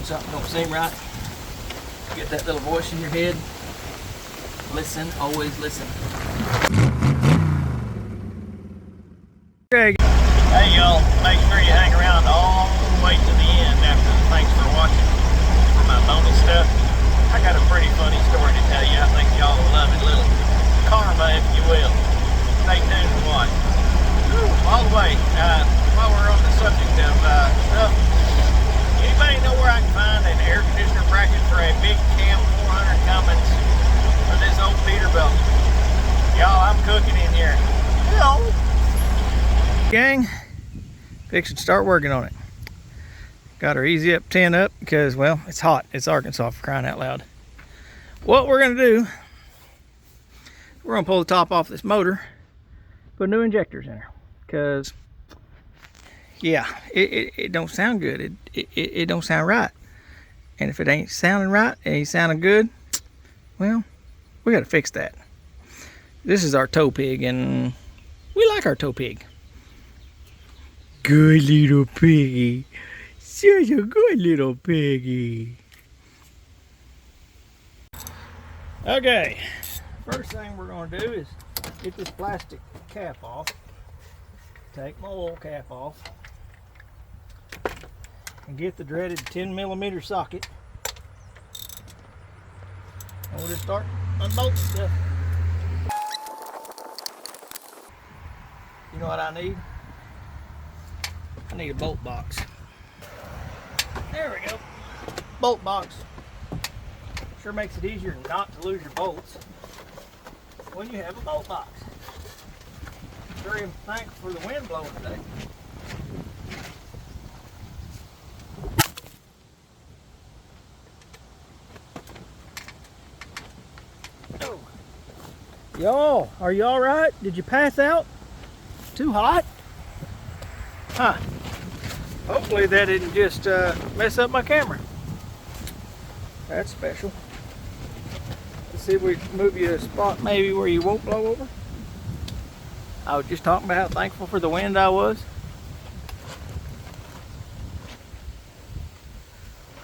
something don't seem right, get that little voice in your head. Listen, always listen. Okay. Hey y'all, make sure you hang around all the way to the end after the thanks for watching for my bonus stuff. I got a pretty funny story to tell you. I think y'all will love it. Little karma, if you will. Stay tuned and watch. All the way, while we're on the subject of stuff, anybody know where I can find an air conditioner bracket for a big Cam 400 Cummins for this old Peterbilt? Y'all, I'm cooking in here. Hello. Gang, fix it, start working on it. Got our easy up 10 up because, well, it's hot. It's Arkansas, for crying out loud. What we're gonna do, we're gonna pull the top off this motor, put new injectors in her, because yeah, it don't sound good. It don't sound right. And if it ain't sounding right, it ain't sounding good, well, we gotta fix that. This is our tow pig, and we like our tow pig. Good little piggy. Such a good little piggy. Okay, first thing we're going to do is get this plastic cap off. Take my oil cap off. And get the dreaded 10mm socket. And we'll just start unbolting stuff. You know what I need? I need a bolt box. There we go. Bolt box. Sure makes it easier not to lose your bolts when you have a bolt box. Very thankful for the wind blowing today. Oh. Y'all, are you all right? Did you pass out? Too hot? Huh. Hopefully that didn't just mess up my camera. That's special. Let's see if we can move you to a spot maybe where you won't blow over. I was just talking about how thankful for the wind I was.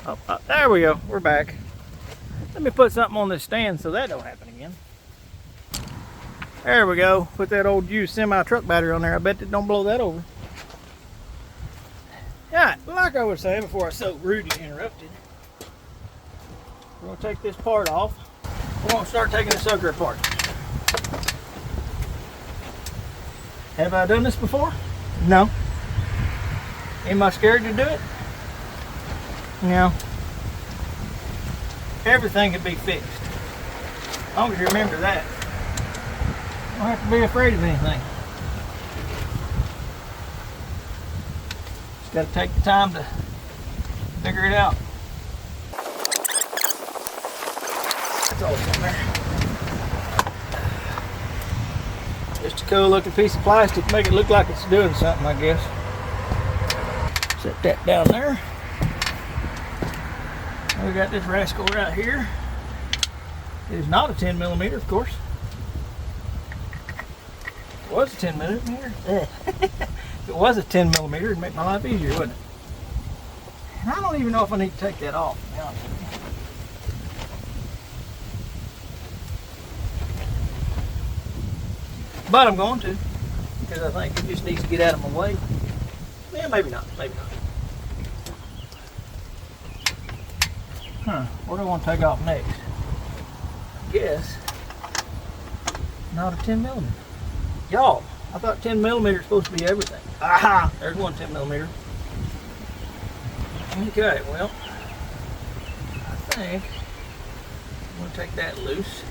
Oh, there we go. We're back. Let me put something on this stand so that don't happen again. There we go. Put that old used semi-truck battery on there. I bet it don't blow that over. Yeah, like I was saying before I so rudely interrupted, we're going to take this part off. We're going to start taking the sucker apart. Have I done this before? No. Am I scared to do it? No. Everything can be fixed. As long as you remember that. You don't have to be afraid of anything. Got to take the time to figure it out. That's all in there. Just a cool looking piece of plastic, make it look like it's doing something, I guess. Set that down there. We got this rascal right here. It is not a 10mm, of course. It was a 10mm. If it was a 10mm, it'd make my life easier, wouldn't it? And I don't even know if I need to take that off, to be honest with you. But I'm going to, because I think it just needs to get out of my way. Yeah, maybe not, maybe not. Huh, what do I want to take off next? I guess, not a 10mm. Y'all, I thought 10mm is supposed to be everything. Aha! There's one 10mm. Okay, well, I think I'm going to take that loose.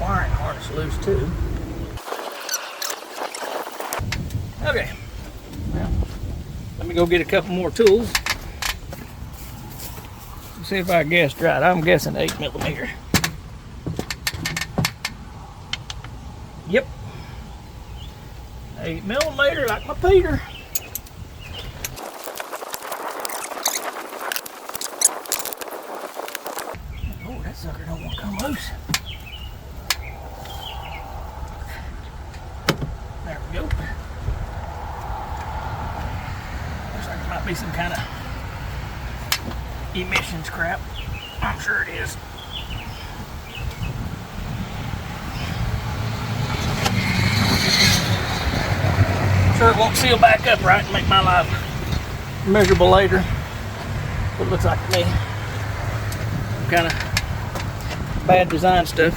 Wiring harness loose too. Okay, well, let me go get a couple more tools. Let's see if I guessed right. I'm guessing 8mm. Yep. 8mm like my Peter. Oh, that sucker don't want to come loose. There we go. be some kind of emissions crap. I'm sure it is. I'm sure it won't seal back up right and make my life miserable later. What it looks like to me. Some kind of bad design stuff.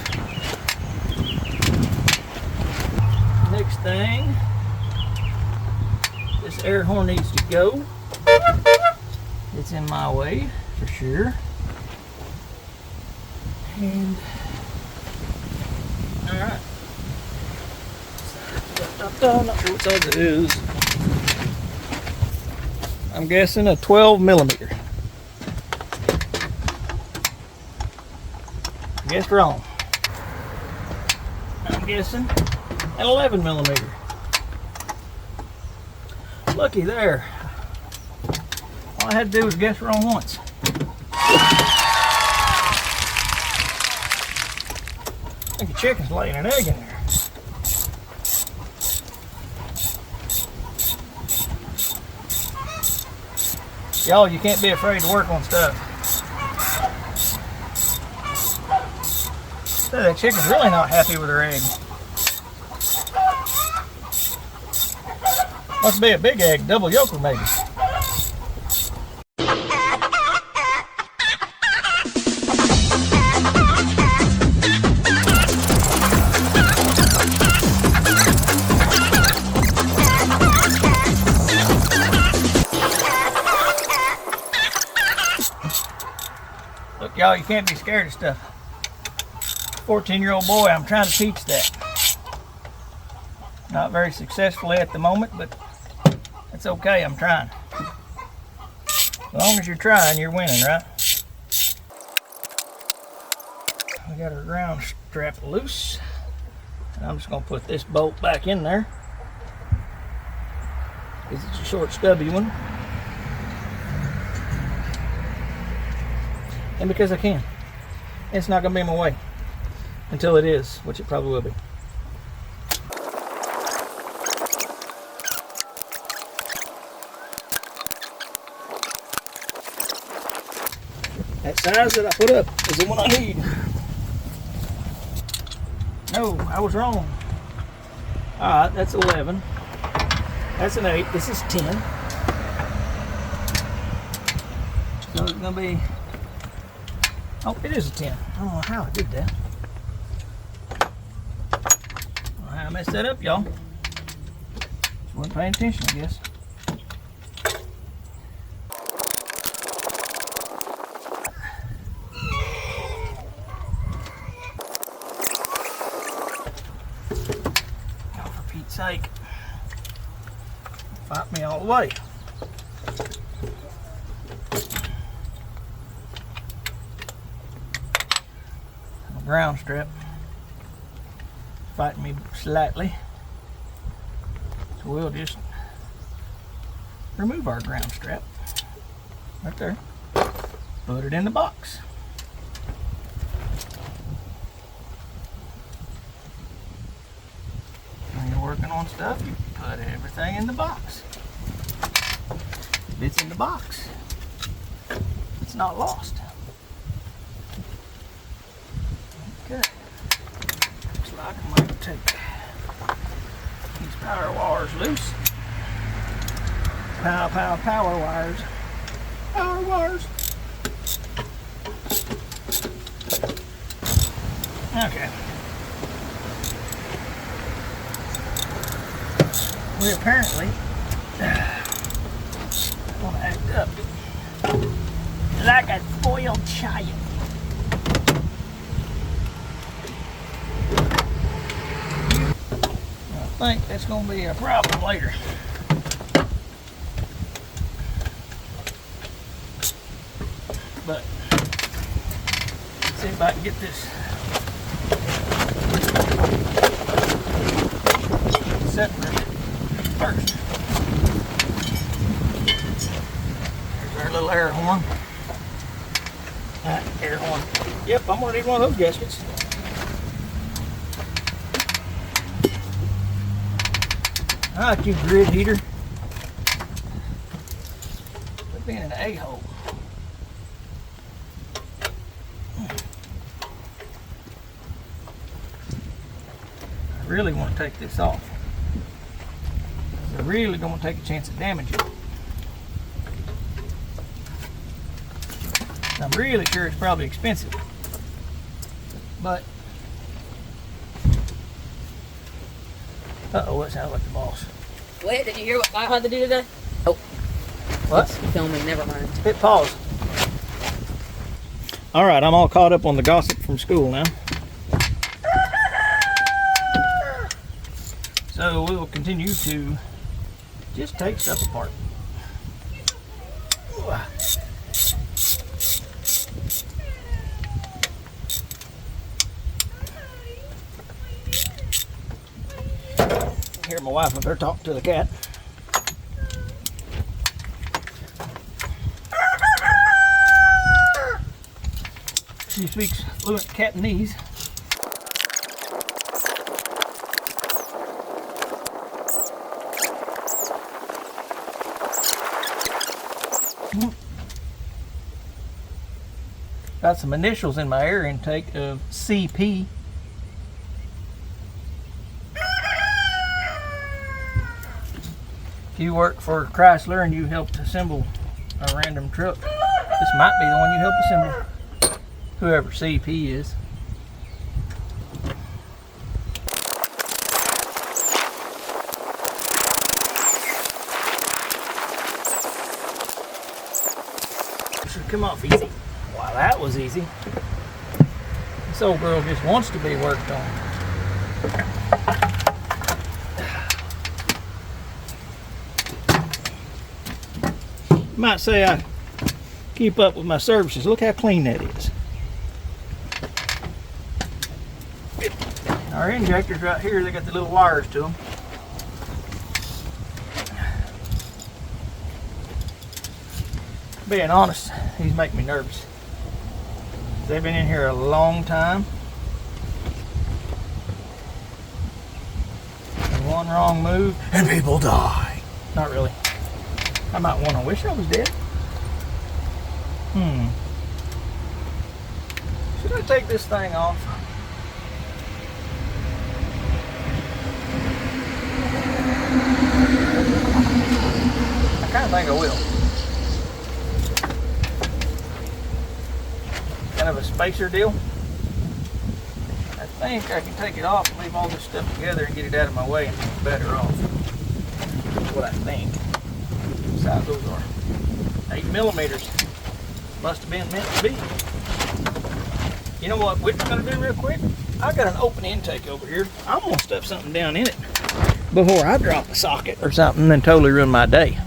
Next thing, this air horn needs to go. It's in my way for sure. And alright. Not sure what size it is. I'm guessing a 12mm. Guessed wrong. I'm guessing an 11mm. Looky there. All I had to do was guess wrong once. I think a chicken's laying an egg in there. Y'all, you can't be afraid to work on stuff. So that chicken's really not happy with her egg. Must be a big egg, double yolker maybe. Look, y'all, you can't be scared of stuff. 14-year-old boy, I'm trying to teach that. Not very successfully at the moment, but it's okay, I'm trying. As long as you're trying, you're winning, right? We got our ground strap loose. And I'm just gonna put this bolt back in there, because it's a short, stubby one. And because I can. It's not gonna be in my way until it is, which it probably will be. That size that I put up is the one I need. No, I was wrong. Alright, that's 11. That's an 8. This is 10. So it's gonna be... Oh, it is a 10. I don't know how I did that. I messed that up, y'all. Just wasn't paying attention, I guess. Oh, for Pete's sake. Fight me all the way. Ground strap fighting me slightly, so we'll just remove our ground strap right there, put it in the box. When you're working on stuff, you put everything in the box. If it's in the box, it's not lost. Okay. Looks like I'm going to take these power wires loose. Power wires. Power wires. Okay. We apparently want to act up like a spoiled child. I think that's going to be a problem later. But let's see if I can get this separated first. There's our little air horn. Air horn. Yep, I'm going to need one of those gaskets. I like you, grid heater. being an a-hole. I really want to take this off. I really don't want to take a chance of damaging it. I'm really sure it's probably expensive, but uh-oh, that sounds like the boss. Wait, did you hear what I had to do today? Oh. What? It's filming, never mind. Hit pause. All right, I'm all caught up on the gossip from school now. So we'll continue to just take stuff apart. Hear my wife up there talking to the cat. She speaks fluent Cantonese. Got some initials in my air intake of CP. If you work for Chrysler and you helped assemble a random truck, this might be the one you helped assemble. Whoever CP is. Should come off easy. Wow, that was easy. This old girl just wants to be worked on. You might say I keep up with my services. Look how clean that is. Our injectors right here, they got the little wires to them. Being honest, these make me nervous. They've been in here a long time. And one wrong move and people die. Not really. I might want to wish I was dead. Should I take this thing off? I kind of think I will. Kind of a spacer deal. I think I can take it off and leave all this stuff together and get it out of my way and be better off. That's what I think. What size those are. 8 millimeters. Must have been meant to be. You know what we're going to do real quick? I've got an open intake over here. I'm going to stuff something down in it before I drop a socket or something and totally ruin my day.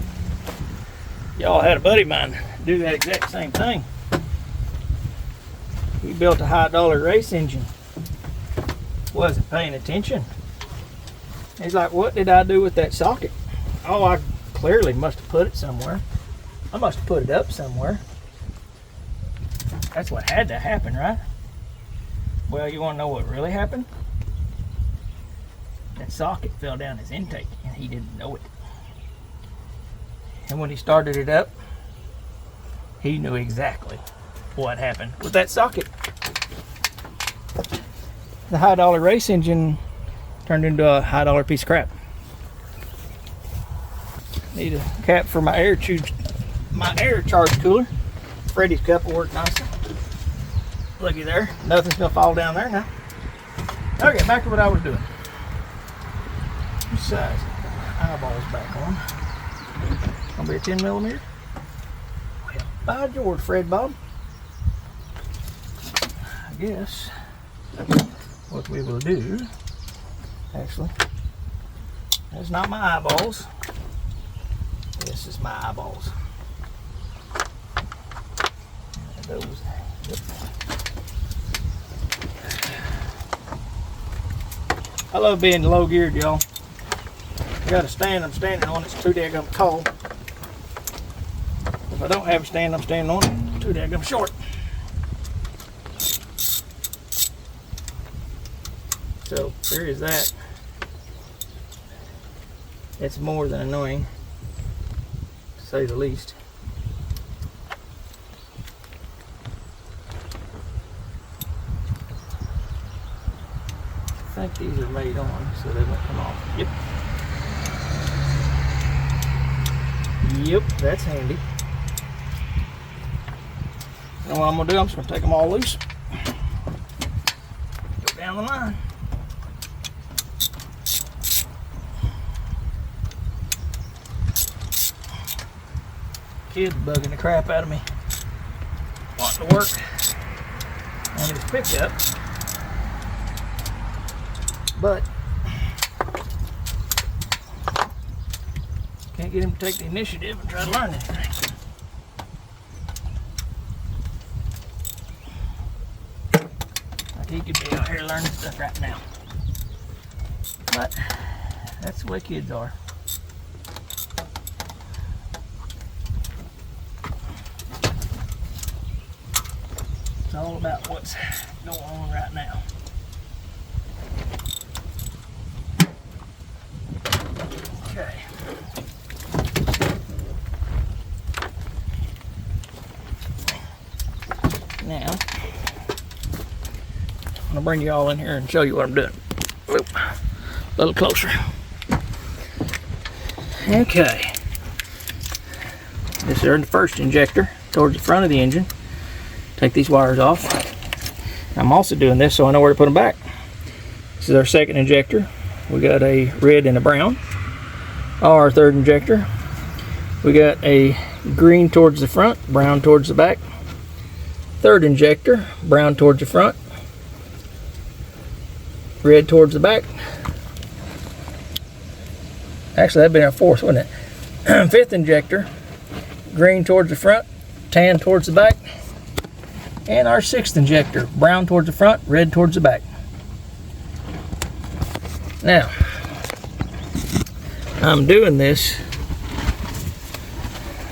Y'all had a buddy of mine do that exact same thing. He built a high-dollar race engine. Wasn't paying attention. He's like, what did I do with that socket? Oh, I clearly must have put it somewhere. I must have put it up somewhere. That's what had to happen, right? Well, you want to know what really happened? That socket fell down his intake and he didn't know it. And when he started it up, he knew exactly what happened with that socket. The high-dollar race engine turned into a high-dollar piece of crap. Need a cap for my air charge cooler. Freddy's cup will work nicely. Looky there, nothing's gonna fall down there now. Okay, back to what I was doing. What size eyeballs back on? Gonna be a 10 millimeter. Well, by George, Fred Bob. I guess what we will do, actually, that's not my eyeballs. This is my eyeballs. And those, yep. I love being low geared, y'all. I got a stand I'm standing on, it's too daggum cold. If I don't have a stand I'm standing on, it's too daggum short. So there is that. It's more than annoying, to say the least. think these are made on, so they won't come off. Yep. Yep, that's handy. Now what I'm gonna do, I'm just gonna take them all loose. Go down the line. Kid's bugging the crap out of me. Wanting to work on his pickup. But can't get him to take the initiative and try to learn anything. Like he could be out here learning stuff right now. But that's the way kids are. It's all about what's going on right now. Okay. Now, I'm gonna bring you all in here and show you what I'm doing. Oop, a little closer. Okay. This is the first injector towards the front of the engine. Take these wires off. I'm also doing this so I know where to put them back. This is our second injector. We got a red and a brown. Our third injector. We got a green towards the front, brown towards the back. Third injector, brown towards the front, red towards the back. Actually, that'd be our fourth, wouldn't it? Fifth injector, green towards the front, tan towards the back. And our sixth injector, brown towards the front, red towards the back. Now, I'm doing this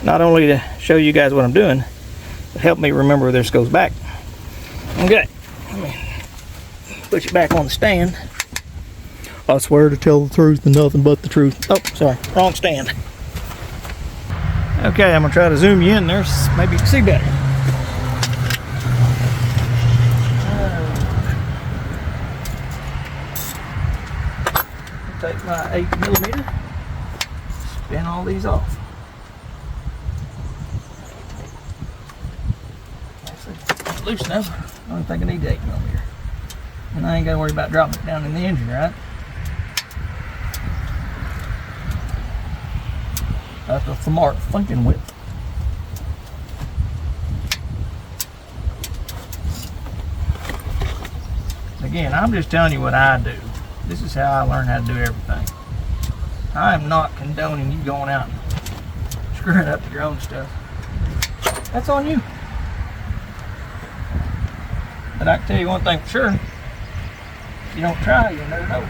not only to show you guys what I'm doing, but help me remember where this goes back. Okay, let me put you back on the stand. I swear to tell the truth and nothing but the truth. Oh, sorry, wrong stand. Okay, I'm gonna try to zoom you in there, so maybe you can see better. Take my 8mm, spin all these off. Actually, loose enough. I don't think I need the 8mm. And I ain't got to worry about dropping it down in the engine, right? That's a smart thinking whip. Again, I'm just telling you what I do. This is how I learn how to do everything. I am not condoning you going out and screwing up your own stuff. That's on you. But I can tell you one thing for sure. If you don't try, you'll never know.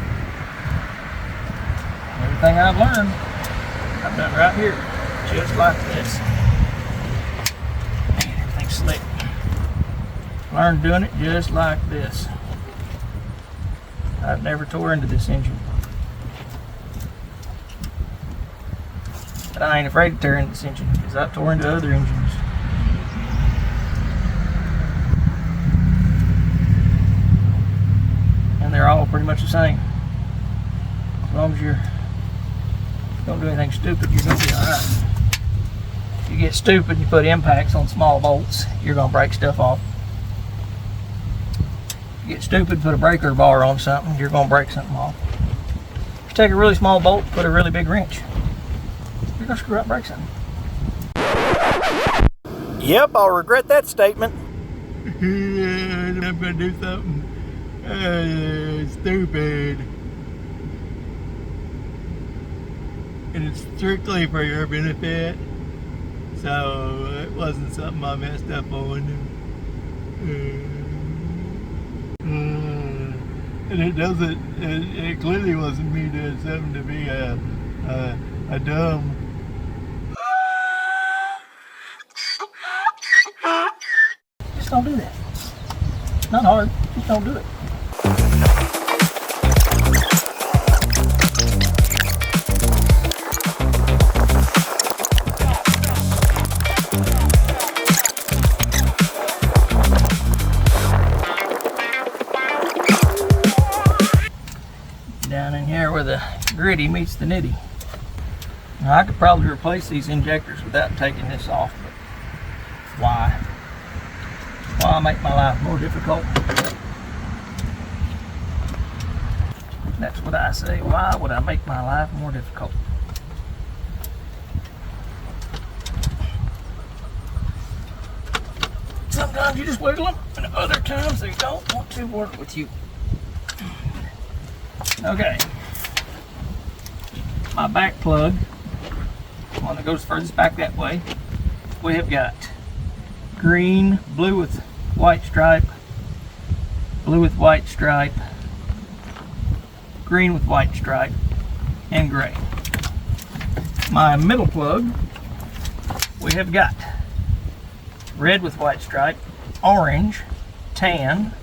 Everything I've learned, I've done right here. Just like this. Man, everything's slick. Learned doing it just like this. I've never tore into this engine. But I ain't afraid to tear into this engine because I've tore into other engines. And they're all pretty much the same. As long as you don't do anything stupid, you're going to be alright. If you get stupid and you put impacts on small bolts, you're going to break stuff off. You get stupid, put a breaker bar on something, you're going to break something off. If you take a really small bolt, put a really big wrench, you're going to screw up, break something. Yep, I'll regret that statement. I'm going to do something stupid. And it's strictly for your benefit. So it wasn't something I messed up on. And it doesn't, it clearly wasn't me doing something to be a dumb. Just don't do that. It's not hard, just don't do it. gritty meets the nitty. Now, I could probably replace these injectors without taking this off, but why? Why make my life more difficult? That's what I say. Why would I make my life more difficult? Sometimes you just wiggle them, and other times they don't want to work with you. Okay. My back plug, one that goes furthest back that way, we have got green, blue with white stripe, blue with white stripe, green with white stripe, and gray. My middle plug, we have got red with white stripe, orange, tan,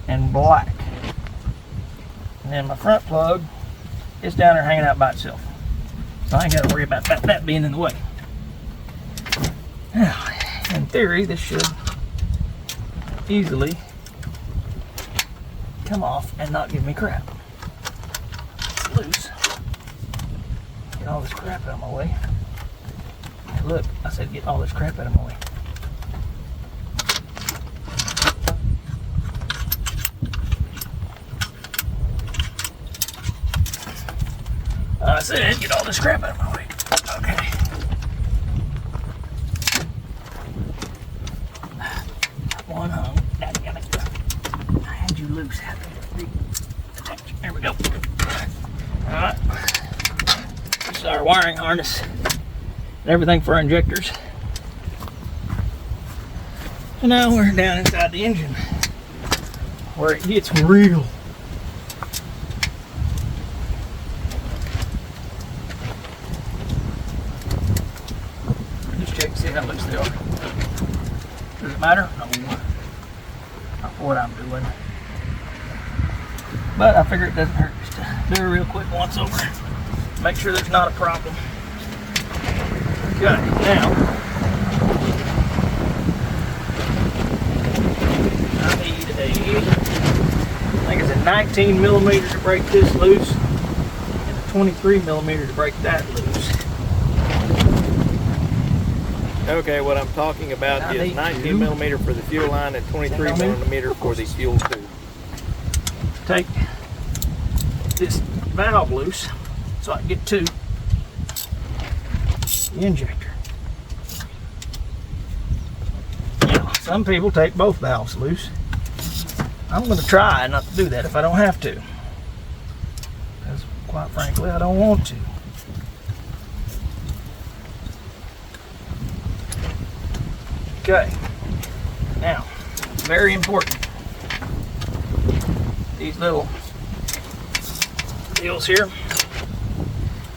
and black. And then my front plug is down there hanging out by itself. So I ain't got to worry about that being in the way. Now, in theory, this should easily come off and not give me crap. It's loose. Get all this crap out of my way. Hey, look, I said get all this crap out of my way. I said get all this crap out of my way. Okay. One hung. I had you loose. There we go. Alright. This is our wiring harness and everything for our injectors. So now we're down inside the engine where it gets real. Just check to see how loose they are. Does it matter? No. Not for what I'm doing. But I figure it doesn't hurt just to do a real quick once over. Make sure there's not a problem. Okay, now I need I think it's a 19 millimeter to break this loose and a 23 millimeter to break that loose. Okay, what I'm talking about is 19 millimeter for the fuel line and 23 millimeter for the fuel tube. Take this valve loose so I can get to the injector. Now, some people take both valves loose. I'm going to try not to do that if I don't have to, because quite frankly I don't want to. Okay, now, very important, these little deals here,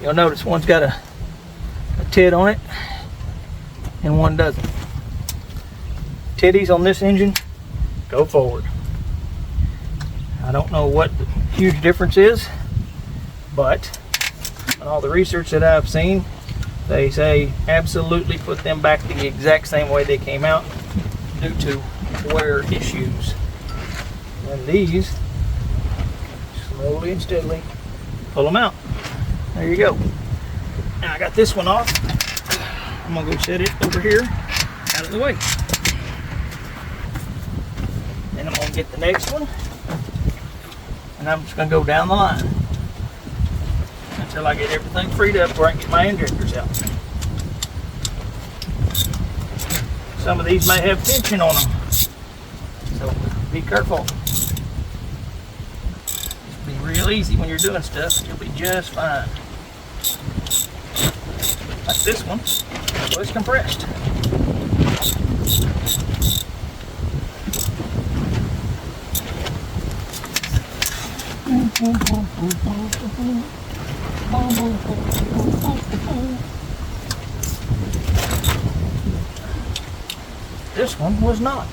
you'll notice one's got a tit on it and one doesn't. Titties on this engine go forward. I don't know what the huge difference is, but in all the research that I've seen, they say absolutely put them back the exact same way they came out due to wear issues. And these, slowly and steadily, pull them out. There you go. Now I got this one off. I'm gonna go set it over here, out of the way. Then I'm gonna get the next one, and I'm just gonna go down the line until I get everything freed up where I can get my injectors out. Some of these may have tension on them, so be careful. It'll be real easy when you're doing stuff. You'll be just fine. Like this one, so it's compressed. This one was not.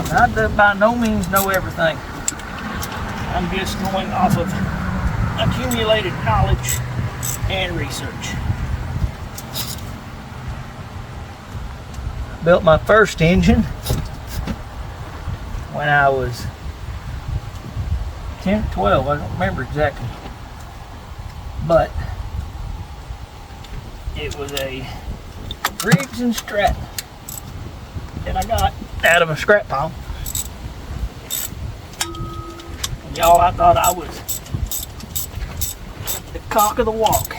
I by no means know everything. I'm just going off of accumulated knowledge and research. Built my first engine when I was 10 or 12. I don't remember exactly. But it was a Briggs and Stratton that I got out of a scrap pile. And y'all, I thought I was the cock of the walk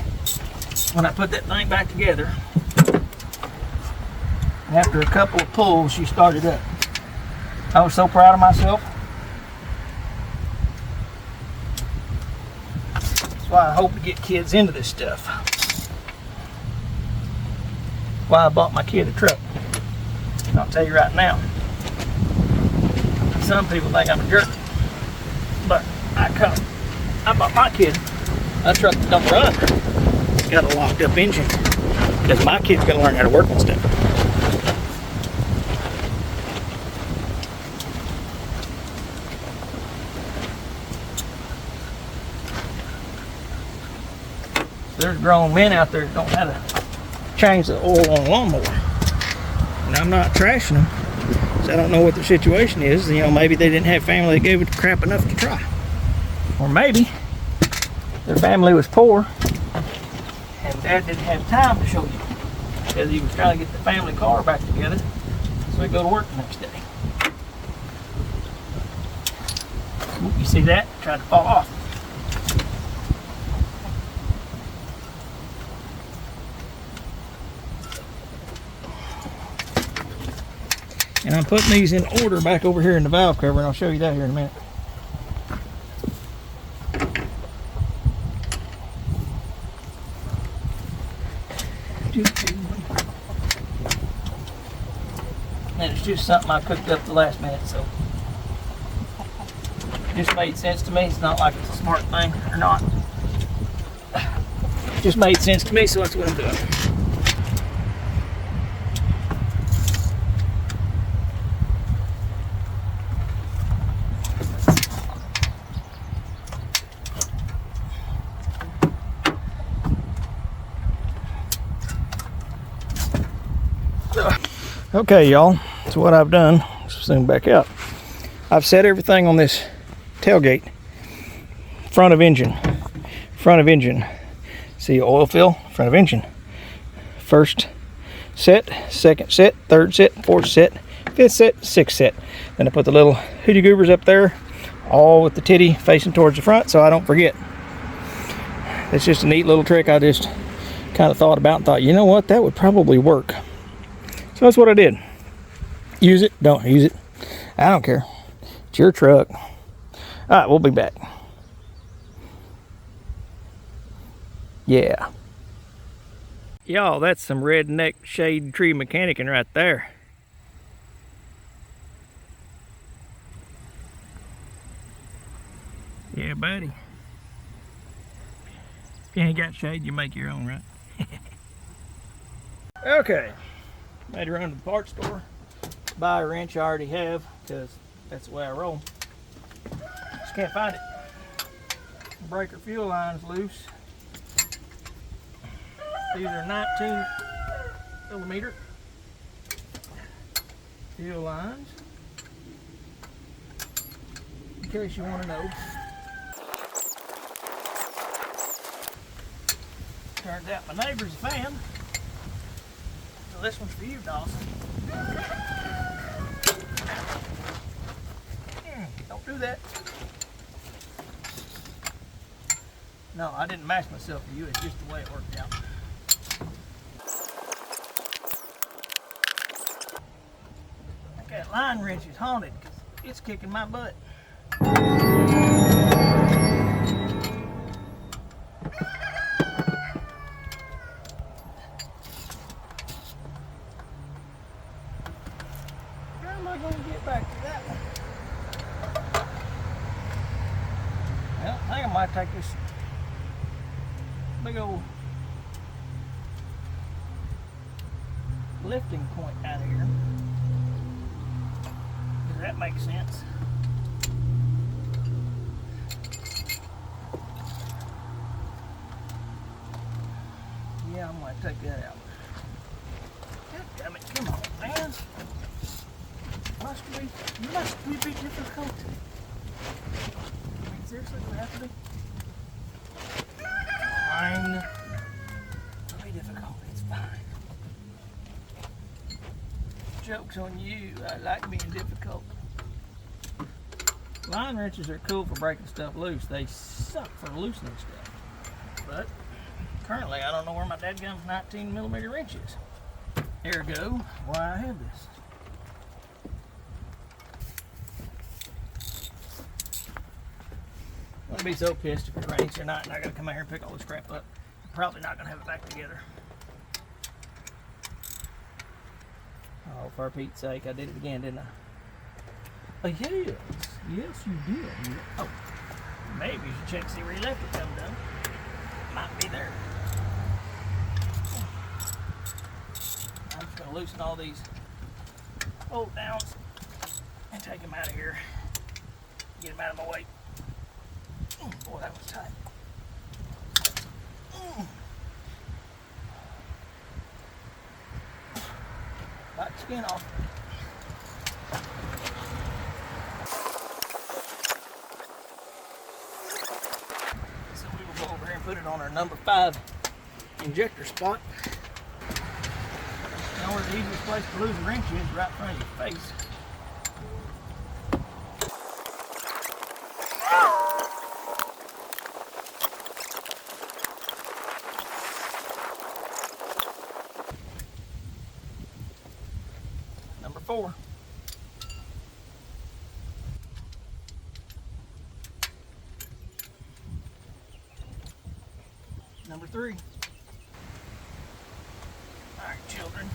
when I put that thing back together. And after a couple of pulls, she started up. I was so proud of myself. That's why I hope to get kids into this stuff. That's why I bought my kid a truck. And I'll tell you right now, some people think I'm a jerk, but I bought my kid a truck that don't run. It's got a locked up engine because my kid's gonna learn how to work on stuff. There's grown men out there that don't know how to change the oil on a lawnmower. And I'm not trashing them, so I don't know what their situation is. You know, maybe they didn't have family that gave it crap enough to try. Or maybe their family was poor and Dad didn't have time to show you because he was trying to get the family car back together so he'd go to work the next day. Ooh, you see that? Tried to fall off. And I'm putting these in order back over here in the valve cover, and I'll show you that here in a minute. And it's just something I cooked up the last minute, so it just made sense to me. It's not like it's a smart thing or not. It just made sense to me, so that's what I'm doing. Okay, y'all, so what I've done, let's zoom back out. I've set everything on this tailgate, front of engine. See oil fill, front of engine. First set, second set, third set, fourth set, fifth set, sixth set. Then I put the little hootie goobers up there, all with the titty facing towards the front so I don't forget. It's just a neat little trick I just kind of thought about and thought, you know what, that would probably work. So that's what I did. Use it, don't use it. I don't care. It's your truck. All right, we'll be back. Yeah. Y'all, that's some redneck shade tree mechanicing right there. Yeah, buddy. If you ain't got shade, you make your own, right? Okay. Made a run to the parts store, buy a wrench I already have, because that's the way I roll. Just can't find it. Breaker fuel line's loose. These are 19 millimeter fuel lines, in case you want to know. Turns out my neighbor's a fan. So this one's for you, Dawson. Don't do that. No, I didn't match myself for you. It's just the way it worked out. I think that line wrench is haunted because it's kicking my butt. Well, I think I might take this big old lifting point out of here. Does that make sense? Yeah, I'm gonna take that out. God damn it, come on, man. Must be. You must be difficult. I mean, seriously, do I have to be? Fine. Don't be difficult. It's fine. Joke's on you. I like being difficult. Line wrenches are cool for breaking stuff loose. They suck for loosening stuff. But currently, I don't know where my dadgum 19mm wrench is. Ergo, why I have this. I'm gonna be so pissed if it rains tonight and I gotta come out here and pick all this crap up. I'm probably not gonna have it back together. Oh, for Pete's sake, I did it again, didn't I? Oh, yes. Yes, you did. Oh, maybe you should check to see where you left it, dum-dum. Might be there. I'm just going to loosen all these bolt downs and take them out of here. Get them out of my way. Boy, that was tight. Bite the skin off. So we will go over here and put it on our number 5 injector spot. You know where the easiest place to lose a wrench is, right in front of your face. Number 4. Number 3. All right, children.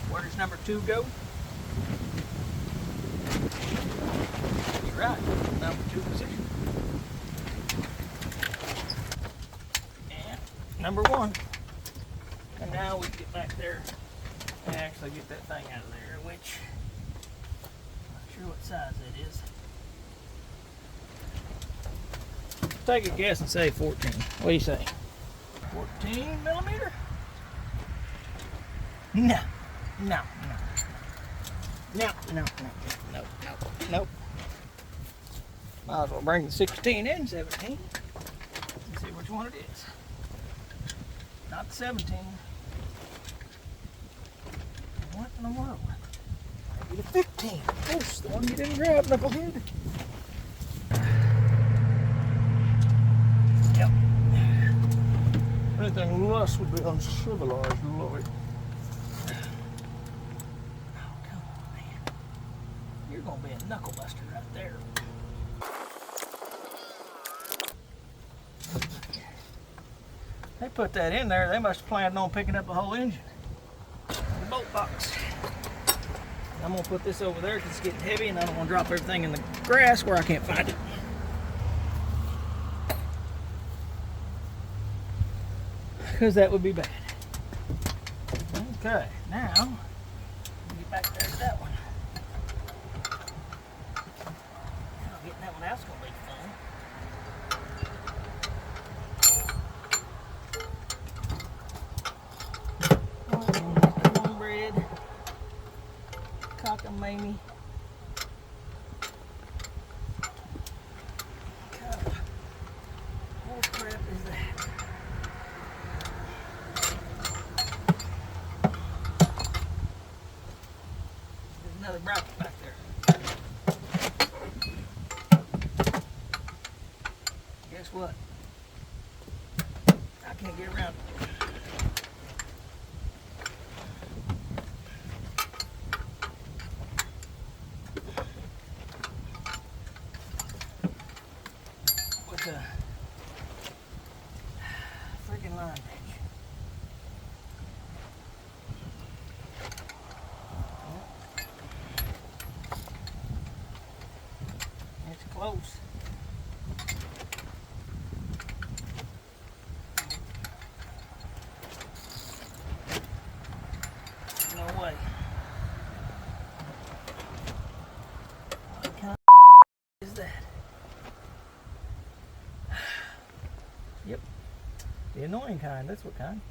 Where does number 2 go? You're right, number 2 position. And number 1. And now we get back there and actually get that thing out of there, which I'm not sure what size it is. Take a guess and say 14. What do you say? 14mm? No. No, no. No, no, no, no, no, no. Might as well bring the 16 and 17 and see which one it is. Not the 17. What in the world? Maybe the 15. That's the one you didn't grab, knucklehead. Yep. Anything less would be uncivilized, Lord. Oh, come on, man. You're gonna be a knuckle buster right there. They put that in there, they must have planned on picking up the whole engine. The bolt box. I'm gonna put this over there because it's getting heavy and I don't want to drop everything in the grass where I can't find it. Because that would be bad. Okay, now get back there to that one. Now, getting that one out's gonna be fun. Cornbread, cockamamie. What crap is that? Another bracket back there. Guess what? I can't get around it. With a freaking line wrench. It's close. No way. What kind of is that? Yep. The annoying kind, that's what kind.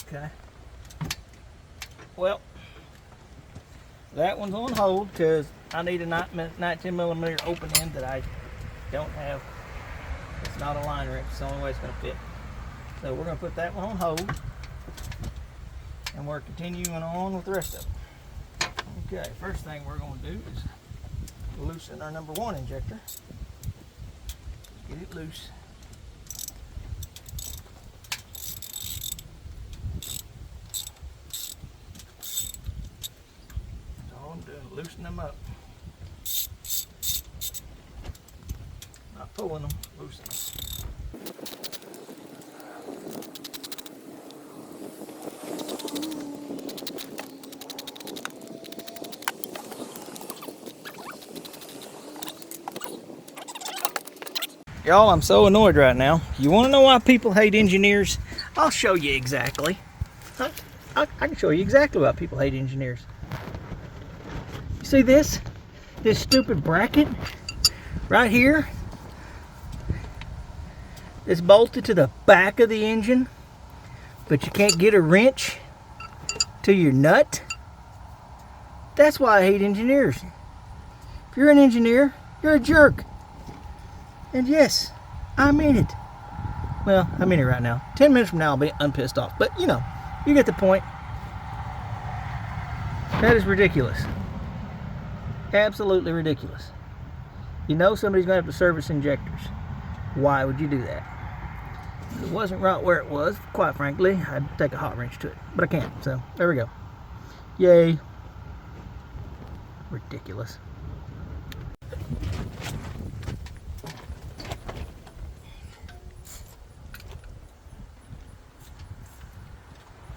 Okay. Well, That one's on hold because I need a 19 millimeter open end that I don't have. It's not a line wrench. It's the only way it's going to fit. So we're going to put that one on hold, and we're continuing on with the rest of them. Okay, first thing we're going to do is loosen our number 1 injector. Get it loose. That's all I'm doing, loosen them up. Not pulling them, loosening them. Y'all, I'm so annoyed right now. You want to know why people hate engineers? I'll show you exactly. I can show you exactly why people hate engineers. You see this? This stupid bracket right here? It's bolted to the back of the engine, but you can't get a wrench to your nut. That's why I hate engineers. If you're an engineer, you're a jerk. And yes, I mean it. Well, I mean it right now. 10 minutes from now, I'll be unpissed off. But, you know, you get the point. That is ridiculous. Absolutely ridiculous. You know somebody's going to have to service injectors. Why would you do that? If it wasn't right where it was, quite frankly, I'd take a hot wrench to it. But I can't, so there we go. Yay. Ridiculous.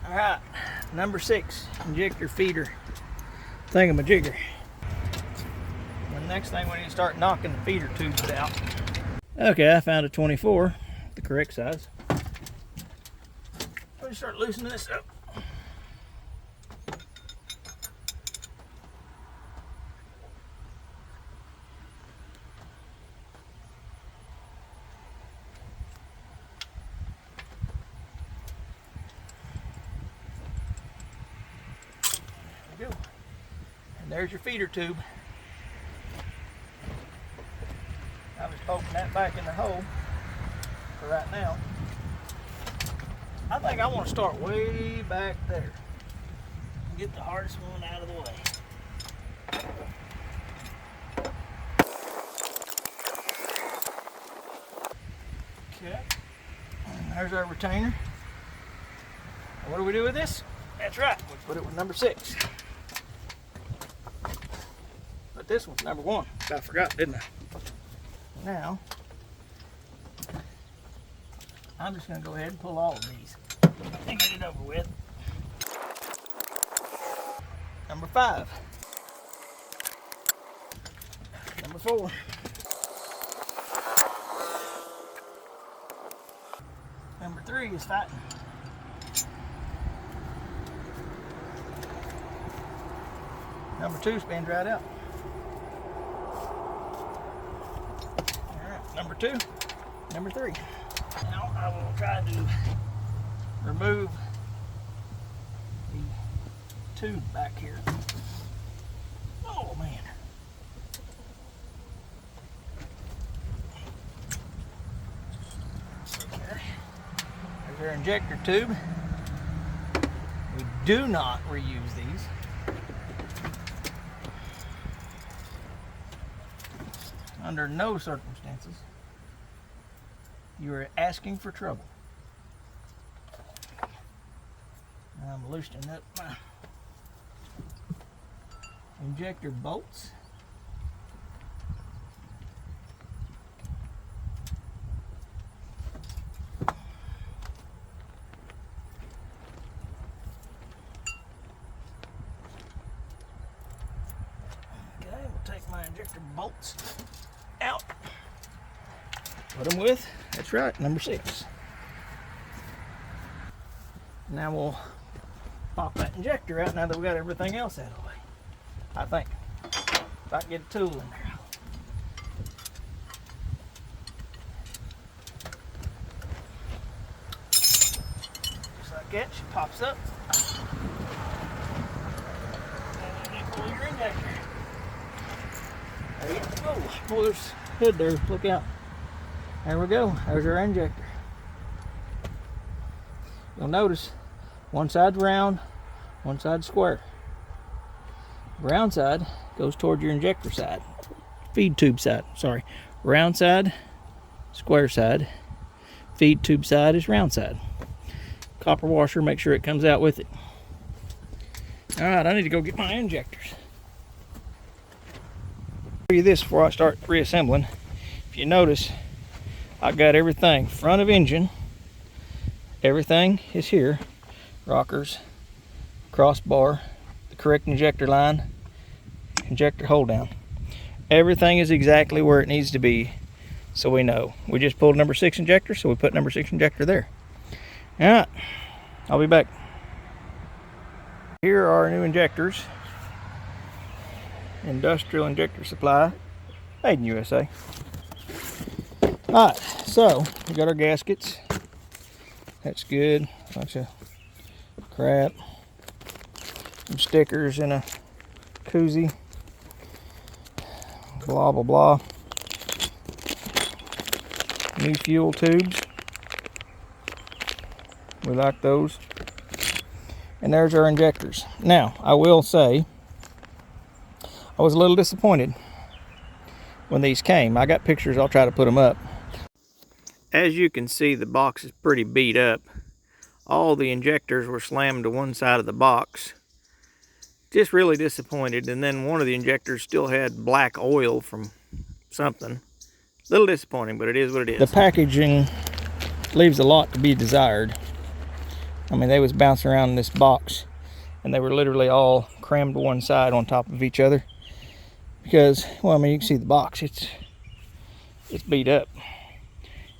Alright, number 6, injector feeder thingamajigger. The next thing we need to start knocking the feeder tubes out. Okay, I found a 24, the correct size. Let me start loosening this up. There we go. And there's your feeder tube. I was poking that back in the hole for right now. I think I want to start way back there and get the hardest one out of the way. Okay, and there's our retainer. And what do we do with this? That's right, we put it with number 6. But this one's number 1. I forgot, didn't I? Now, I'm just going to go ahead and pull all of these and get it over with. Number 5. Number 4. Number 3 is fighting. Number 2 spins right out. Alright, number 2, number 3. Now I will try to remove the tube back here. Oh man. Okay. There's our injector tube. We do not reuse these. Under no circumstances. You are asking for trouble. I'm loosening up my injector bolts. Okay, we'll take my injector bolts out. Put them with, that's right, number 6. Now we'll pop that injector out now that we got everything else out of the way. I think. If I can get a tool in there. Just like that, she pops up. And then you pull your injector. There you go. Oh, there's hood there. Look out. There we go. There's our injector. You'll notice one side's round, one side's square. Round side goes toward your injector side. Feed tube side, sorry. Round side, square side. Feed tube side is round side. Copper washer, make sure it comes out with it. All right, I need to go get my injectors. I'll show you this before I start reassembling. If you notice, I got everything. Front of engine, everything is here. Rockers, crossbar, the correct injector line, injector hold down. Everything is exactly where it needs to be, so we know. We just pulled number 6 injector, so we put number 6 injector there. All right, I'll be back. Here are our new injectors. Industrial Injector Supply, made in USA. All right, so we got our gaskets. That's good. Bunch of crap. Some stickers in a koozie. Blah, blah, blah. New fuel tubes. We like those. And there's our injectors. Now, I will say, I was a little disappointed when these came. I got pictures, I'll try to put them up. As you can see, the box is pretty beat up. All the injectors were slammed to one side of the box. Just really disappointed. And then one of the injectors still had black oil from something. A little disappointing, but it is what it is. The packaging leaves a lot to be desired. I mean, they was bouncing around in this box and they were literally all crammed to one side on top of each other. Because, well, I mean, you can see the box. It's beat up.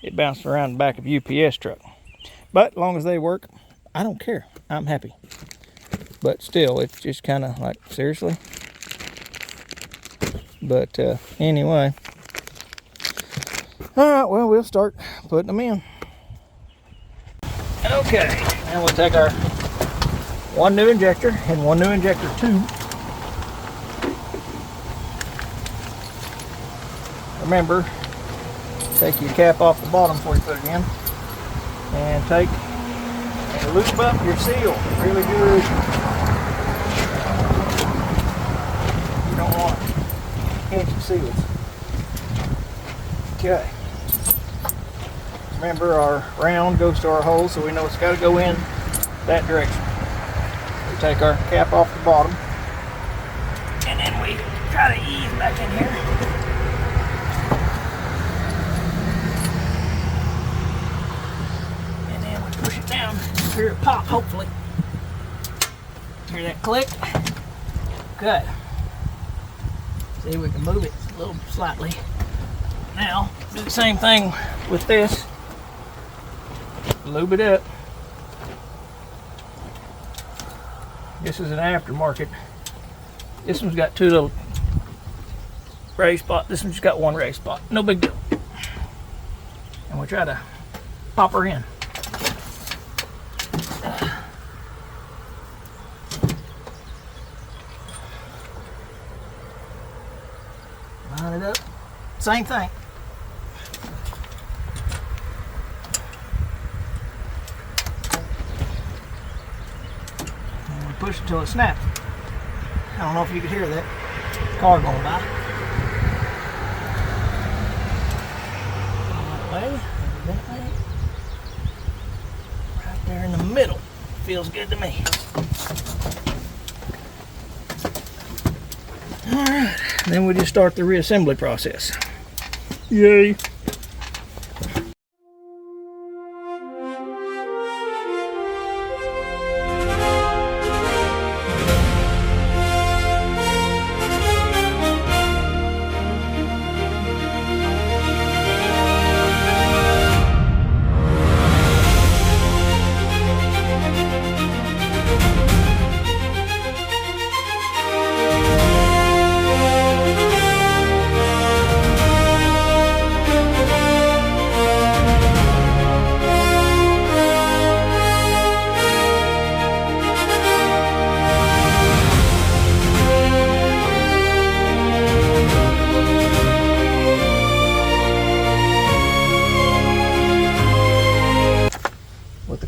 It bounced around the back of a UPS truck. But as long as they work, I don't care. I'm happy. But still, it's just kind of like, seriously? But anyway. All right, well, we'll start putting them in. Okay, now we'll take our one new injector and one new injector tube. Remember, take your cap off the bottom before you put it in. And take and lube up your seal really good. You don't want to pinch the seals. Okay. Remember, our round goes to our hole, so we know it's got to go in that direction. We take our cap off the bottom, and then we try to ease back in here. And then we push it down. Hear it pop, hopefully. Hear that click? Okay. See, we can move it a little slightly. Now, do the same thing with this. Lube it up. This is an aftermarket. This one's got 2 little raised spots. This one's got 1 raised spot. No big deal. And we try to pop her in. Line it up. Same thing. Push it till it snaps. I don't know if you could hear that car going by. That way, that way. Right there in the middle. Feels good to me. Alright, then we just start the reassembly process. Yay!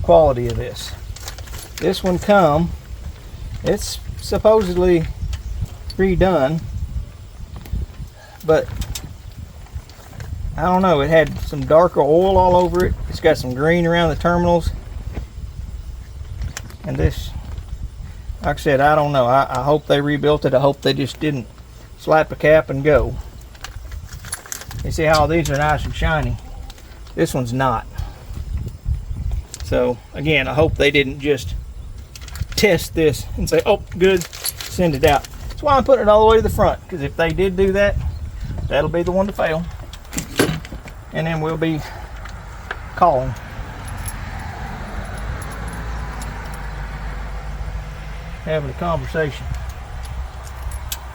quality of this. This one it's supposedly redone, but I don't know, it had some darker oil all over it. It's got some green around the terminals. And this, like I said, I don't know. I hope they rebuilt it. I hope they just didn't slap a cap and go. You see how these are nice and shiny. This one's not. So again, I hope they didn't just test this and say, oh, good, send it out. That's why I'm putting it all the way to the front, because if they did do that, that'll be the one to fail. And then we'll be calling. Having a conversation.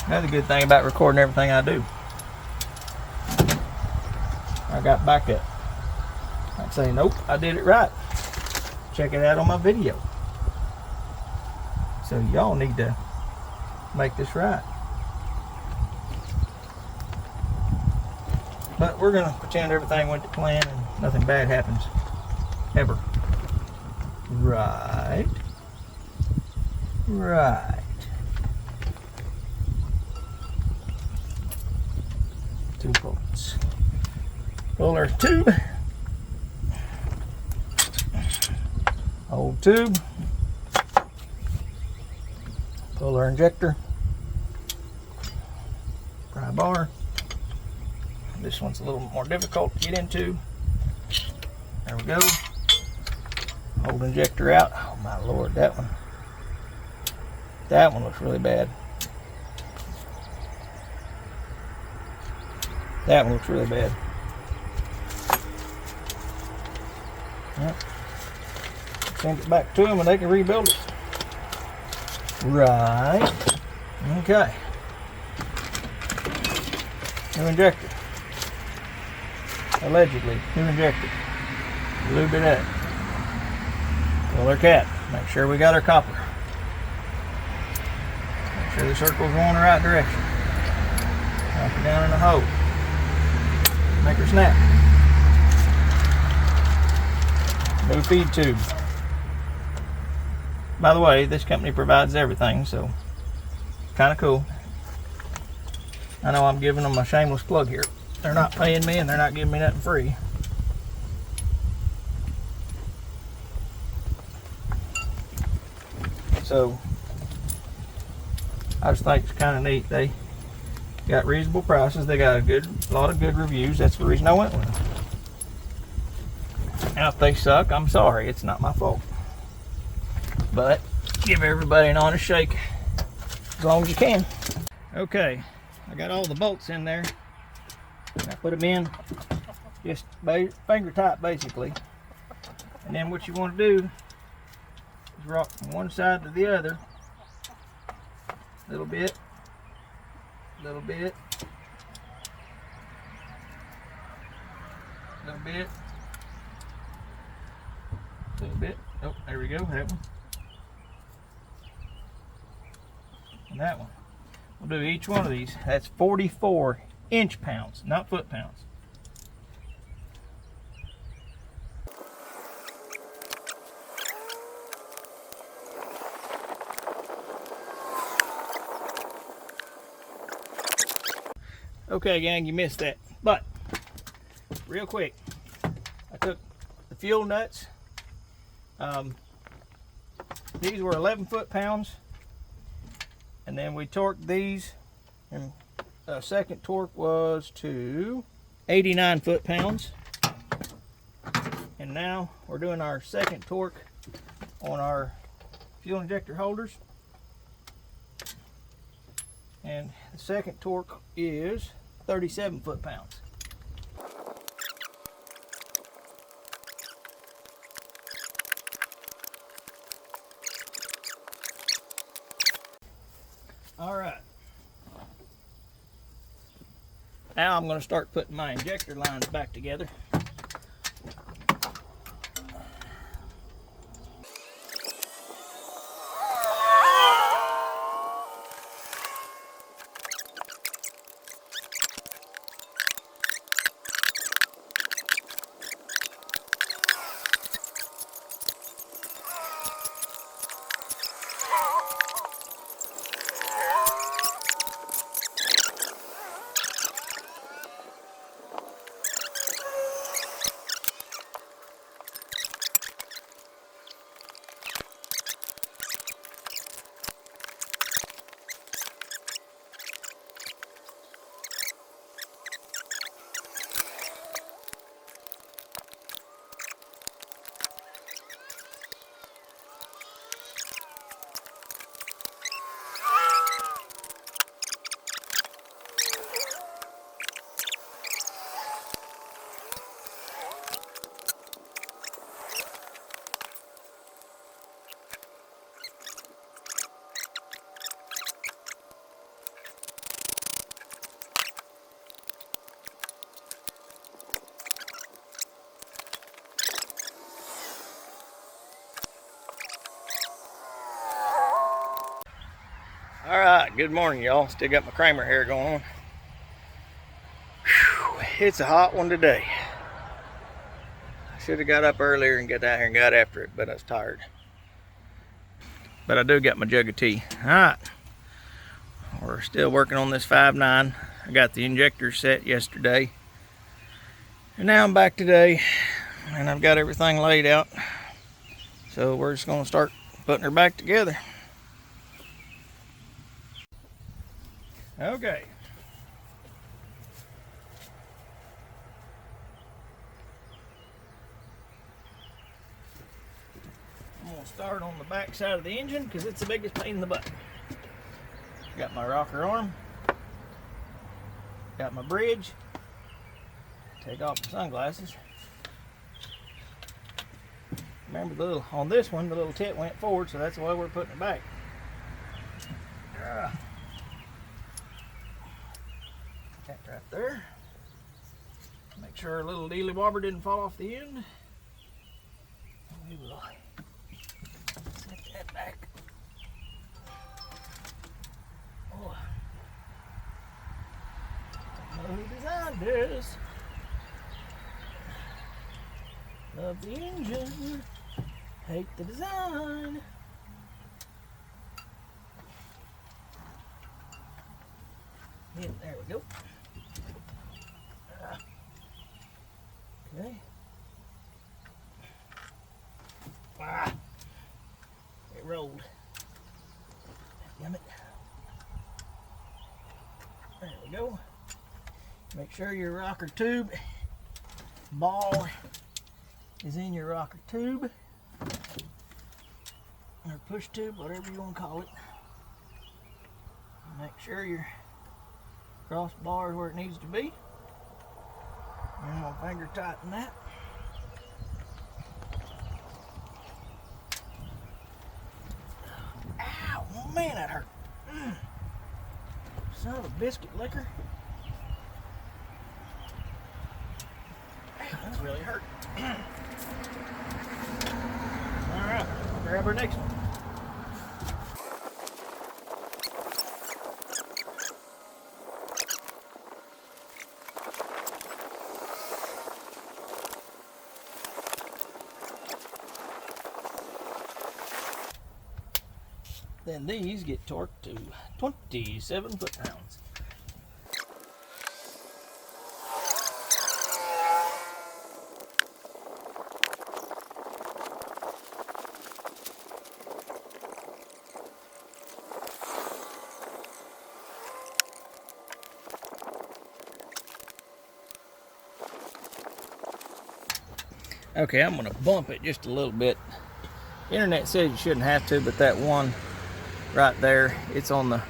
Another good thing about recording everything I do, I got backup. I can say, nope, I did it right. Check it out on my video. So y'all need to make this right. But we're gonna pretend everything went to plan and nothing bad happens. Ever. Right. Right. Two bolts. Pull our tube. Old tube. Pull our injector. Pry bar. This one's a little more difficult to get into. There we go. Hold injector out. Oh my lord, that one looks really bad. That one looks really bad. Yep. Send it back to them and they can rebuild it. Right. Okay. New injector. Allegedly, new injector. Lube it up. Pull our cap. Make sure we got our copper. Make sure the circle's going the right direction. Drop it down in the hole. Make her snap. New feed tube. By the way, this company provides everything, so kind of cool. I know I'm giving them a shameless plug here. They're not paying me and they're not giving me nothing free. So I just think it's kind of neat. They got reasonable prices. They got a lot of good reviews. That's the reason I went with them. Now if they suck, I'm sorry. It's not my fault. But give everybody an honest shake as long as you can. Okay, I got all the bolts in there. I put them in just finger tight basically. And then what you want to do is rock from one side to the other. Little bit, little bit, little bit, little bit. Oh, there we go, that one. And that one. We'll do each one of these. That's 44 inch-pounds, not foot-pounds. Okay, gang, you missed that. But, real quick, I took the fuel nuts. These were 11 foot-pounds. And then we torqued these, and the second torque was to 89 foot-pounds. And now we're doing our second torque on our fuel injector holders. And the second torque is 37 foot-pounds. All right. Now I'm going to start putting my injector lines back together. Alright, good morning y'all. Still got my Kramer hair going on. Whew, it's a hot one today. I should have got up earlier and got down here and got after it, but I was tired. But I do got my jug of tea. Alright, we're still working on this 5.9. I got the injectors set yesterday. And now I'm back today and I've got everything laid out. So we're just going to start putting her back together. Okay. I'm going to start on the back side of the engine because it's the biggest pain in the butt. Got my rocker arm. Got my bridge. Take off my sunglasses. Remember the little, on this one, the little tip went forward, so that's why we're putting it back. That right there. Make sure our little dealy bobber didn't fall off the end. We will set that back. Oh. Know who designed this. Love the engine. Hate the design. Yeah, there we go. Okay. Ah, it rolled. Damn it. There we go. Make sure your rocker tube ball is in your rocker tube or push tube, whatever you want to call it. Make sure your crossbar is where it needs to be. I'm going to finger tighten that. Ow, oh man, that hurt. Son of a biscuit liquor. Ow, that's really hurt. Alright, grab our next one. Then these get torqued to 27 foot-pounds. Okay, I'm gonna bump it just a little bit. The internet says you shouldn't have to, but that one right there, it's on the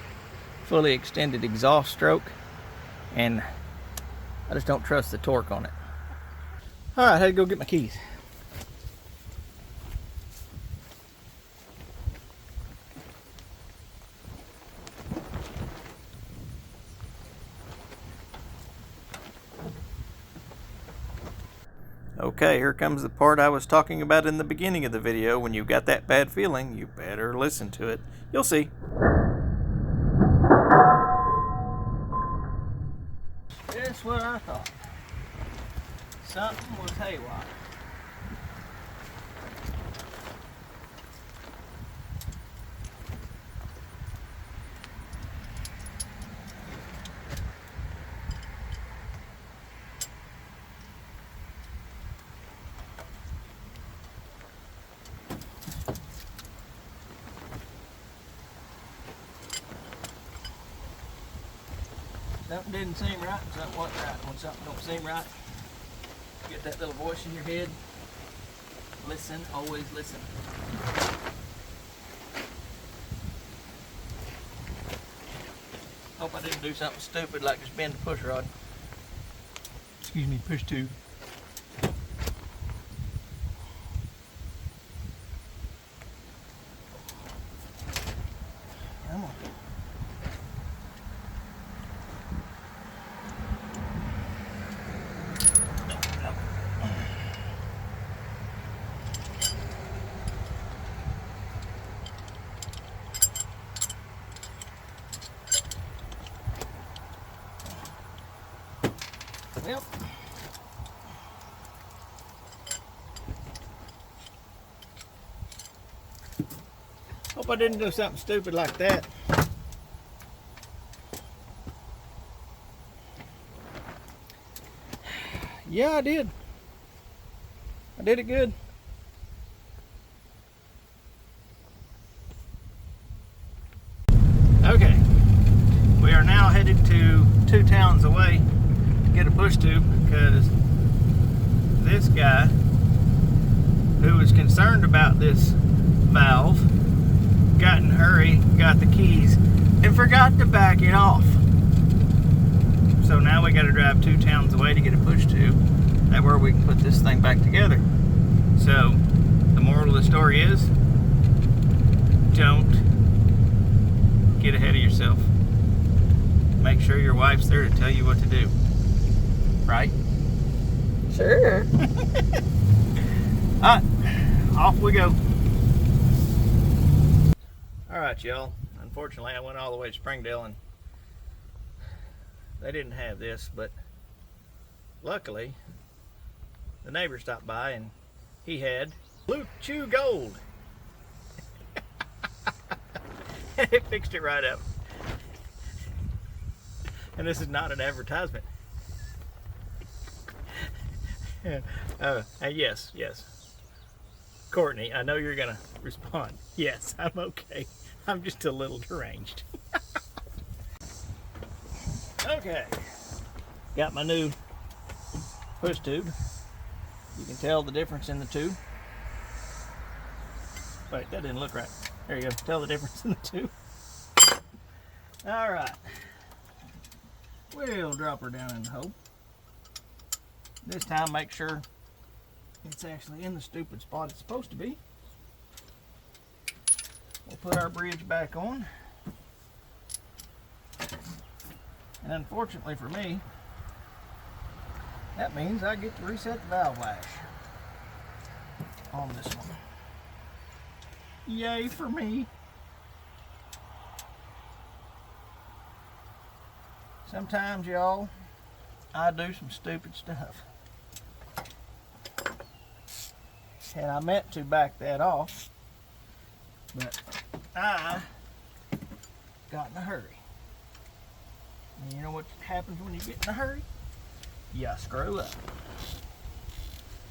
fully extended exhaust stroke, and I just don't trust the torque on it. Alright, I had to go get my keys. Okay, here comes the part I was talking about in the beginning of the video. When you've got that bad feeling, you better listen to it. You'll see. That's what I thought. Something was haywire. Something didn't seem right, something wasn't right. When something don't seem right, get that little voice in your head. Listen, always listen. Hope I didn't do something stupid like just bend the push rod. Excuse me, push tube. Come on. Yep. Hope I didn't do something stupid like that. Yeah, I did. I did it good. Okay. We are now headed to 2 towns away to get a push tube because this guy who was concerned about this valve got in a hurry, got the keys, and forgot to back it off. So now we got to drive 2 towns away to get a push tube. That where we can put this thing back together. So the moral of the story is, don't get ahead of yourself. Make sure your wife's there to tell you what to do. Right? Sure. Alright, off we go. Alright, y'all. Unfortunately, I went all the way to Springdale and they didn't have this, but luckily the neighbor stopped by and he had Blue Chew Gold. It fixed it right up. And this is not an advertisement. Yes. Courtney, I know you're gonna respond. Yes, I'm okay. I'm just a little deranged. Okay. Got my new push tube. You can tell the difference in the two. Wait, that didn't look right. There you go. Tell the difference in the two. Alright. We'll drop her down in the hole. This time make sure it's actually in the stupid spot it's supposed to be. We'll put our bridge back on. And unfortunately for me, that means I get to reset the valve lash on this one. Yay for me. Sometimes, y'all, I do some stupid stuff. And I meant to back that off, but I got in a hurry. And you know what happens when you get in a hurry? You screw up.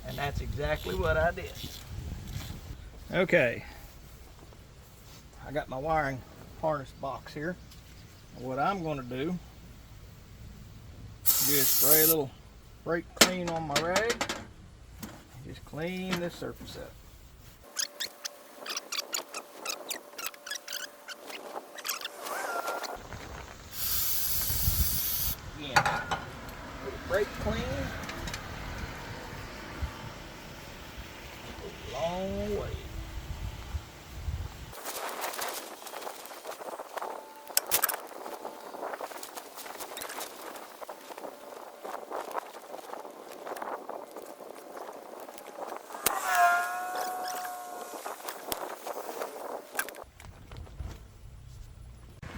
And that's exactly what I did. Okay. I got my wiring harness box here. What I'm going to do is just spray a little brake clean on my rag. Just clean this surface up. Again, little brake clean. Goes a long way.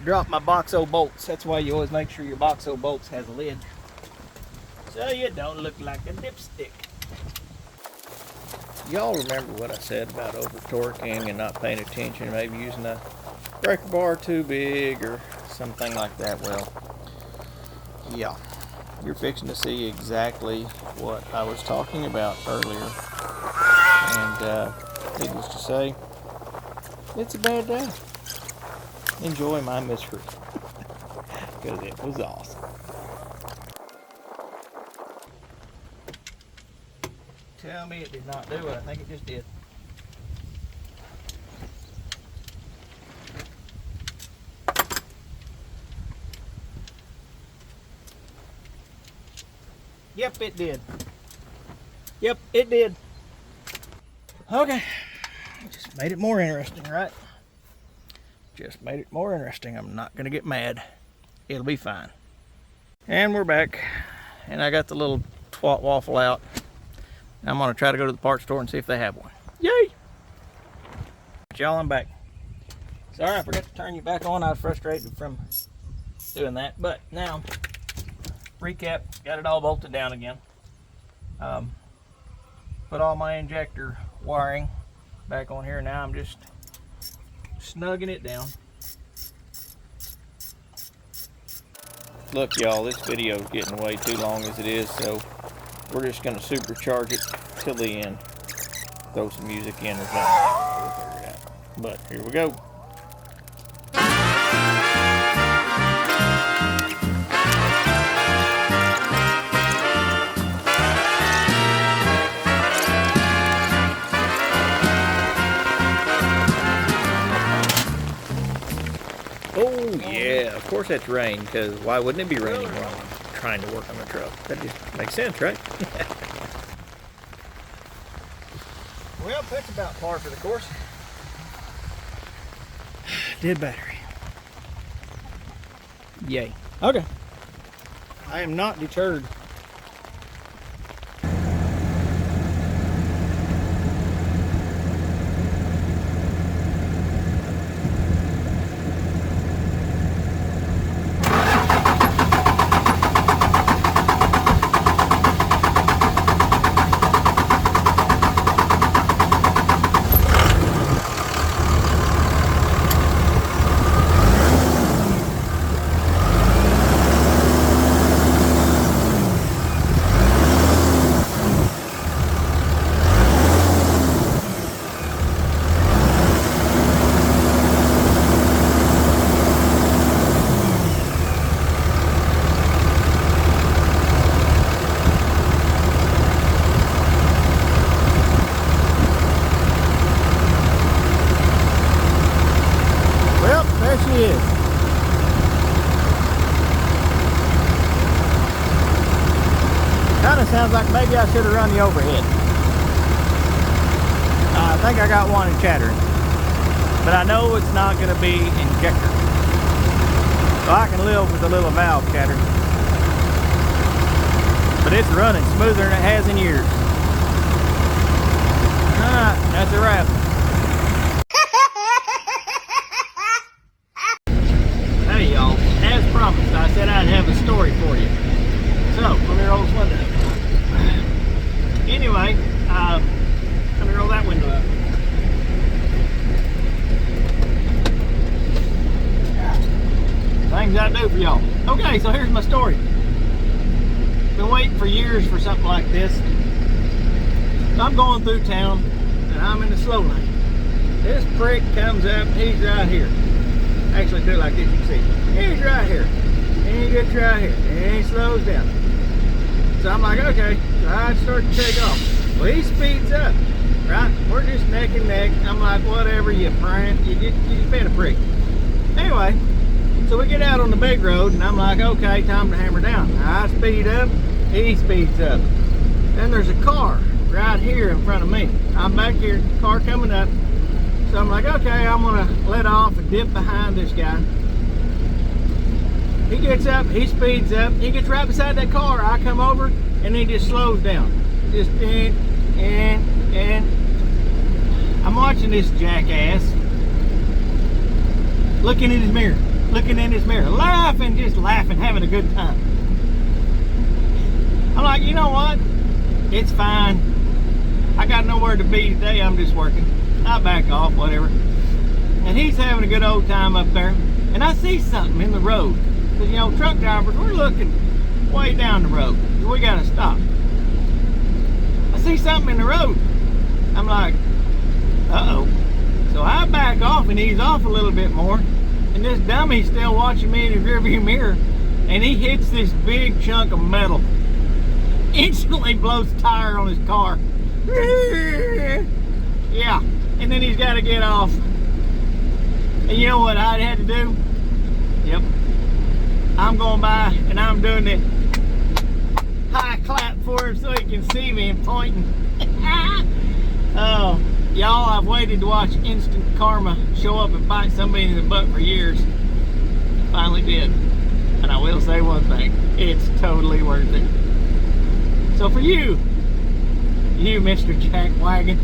Drop my box-o bolts. That's why you always make sure your box-o bolts has a lid, so you don't look like a dipstick. Y'all remember what I said about over torquing and not paying attention, maybe using a breaker bar too big or something like that? Well, yeah, you're fixing to see exactly what I was talking about earlier. And needless to say, it's a bad day. Enjoy my misery, because it was awesome. Tell me it did not do it. I think it just did. Yep, it did. Yep, it did. Okay. Just made it more interesting, right? Just made it more interesting. I'm not going to get mad. It'll be fine. And we're back. And I got the little twat waffle out. I'm going to try to go to the parts store and see if they have one. Yay! Y'all, I'm back. Sorry, I forgot to turn you back on. I was frustrated from doing that. But now, recap, got it all bolted down again. Put all my injector wiring back on here. Now I'm just snugging it down. Look, y'all, this video is getting way too long as it is, so we're just going to supercharge it till the end. Throw some music in or something. We'll figure it out. But here we go. Oh yeah, of course that's rain, because why wouldn't it be raining while I'm trying to work on the truck? That just makes sense, right? Well, that's about par for the course. Dead battery. Yay. Okay. I am not deterred. Kind of sounds like maybe I should have run the overhead. I think I got one in chattering, but I know it's not going to be injector, so I can live with a little valve chatter. But it's running smoother than it has in years. Alright, that's a wrap. Hey y'all, as promised, I said I'd have a story for you. So, let me roll this window up. Anyway, let me roll that window up. Things I do for y'all. Okay, so here's my story. Been waiting for years for something like this. So I'm going through town, and I'm in the slow lane. This prick comes up, he's right here. Actually, do it like this, you can see. He's right here. And he gets right here. And he slows down. So I'm like, okay. So I start to take off. Well, he speeds up. Right? We're just neck and neck. I'm like, whatever, you prank. You just been a prick. Anyway, so we get out on the big road, and I'm like, okay, time to hammer down. I speed up. He speeds up. Then there's a car right here in front of me. I'm back here, car coming up. So I'm like, okay, I'm gonna let off and dip behind this guy. He gets up, he speeds up, he gets right beside that car. I come over and he just slows down. Just and I'm watching this jackass looking in his mirror, laughing, just laughing, having a good time. I'm like, you know what? It's fine. I got nowhere to be today, I'm just working. I back off, whatever. And he's having a good old time up there. And I see something in the road. Because, you know, truck drivers, we're looking way down the road. We got to stop. I see something in the road. I'm like, uh-oh. So I back off and ease off a little bit more. And this dummy's still watching me in the rearview mirror. And he hits this big chunk of metal. Instantly blows the tire on his car. Yeah. And then he's got to get off. And you know what I had to do? Yep. I'm going by and I'm doing it high clap for him so he can see me and pointing. Oh, y'all, I've waited to watch instant karma show up and bite somebody in the butt for years. Finally did. And I will say one thing. It's totally worth it. So for you, Mr. Jack Wagon,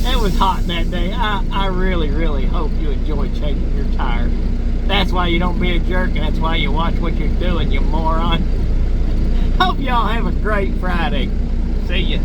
it was hot that day. I really, really hope you enjoyed changing your tire. That's that's why you don't be a jerk, and that's why you watch what you're doing, you moron. Hope y'all have a great Friday. See ya.